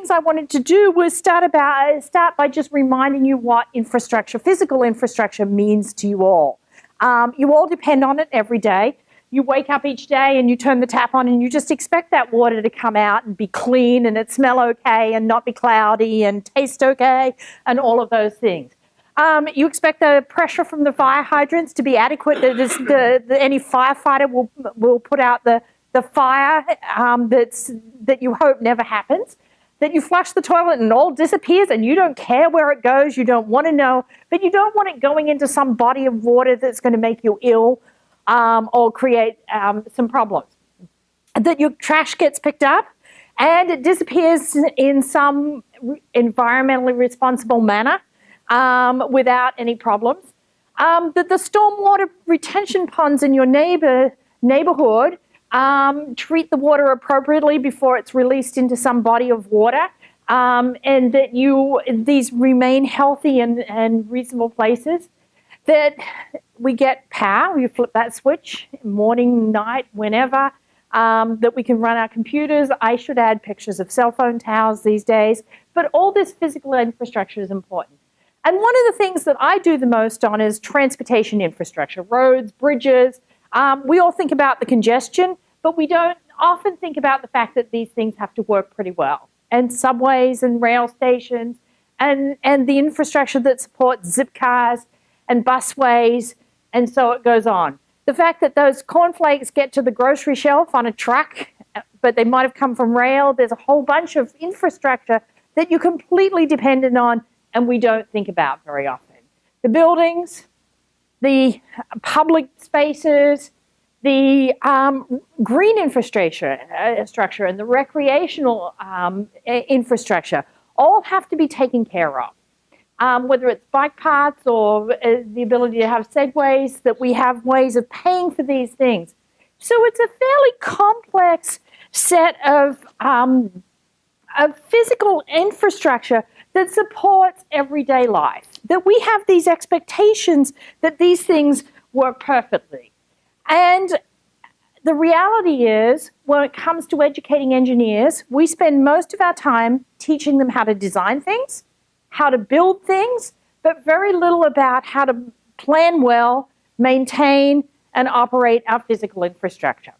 things I wanted to do was start by just reminding you what infrastructure, physical infrastructure, means to you all. You all depend on it every day. You wake up each day and you turn the tap on and you just expect that water to come out and be clean and it smell okay and not be cloudy and taste okay and all of those things. You expect the pressure from the fire hydrants to be adequate, that any firefighter will put out the fire that you hope never happens, that you flush the toilet and it all disappears and you don't care where it goes, you don't want to know, but you don't want it going into some body of water that's going to make you ill or create some problems. That your trash gets picked up and it disappears in some environmentally responsible manner without any problems. That the stormwater retention ponds in your neighborhood treat the water appropriately before it's released into some body of water, and that these remain healthy and reasonable places. That we get power, you flip that switch, morning, night, whenever, that we can run our computers. I should add pictures of cell phone towers these days, but all this physical infrastructure is important. And one of the things that I do the most on is transportation infrastructure, roads, bridges. We all think about the congestion, but we don't often think about the fact that these things have to work pretty well. And subways and rail stations and the infrastructure that supports zip cars and busways, and so it goes on. The fact that those cornflakes get to the grocery shelf on a truck, but they might have come from rail, there's a whole bunch of infrastructure that you're completely dependent on and we don't think about very often. The buildings, the public spaces, the green infrastructure and the recreational infrastructure all have to be taken care of. Whether it's bike paths or the ability to have segways, that we have ways of paying for these things. So it's a fairly complex set of physical infrastructure that supports everyday life, that we have these expectations that these things work perfectly. And the reality is, when it comes to educating engineers, we spend most of our time teaching them how to design things, how to build things, but very little about how to plan well, maintain, and operate our physical infrastructure.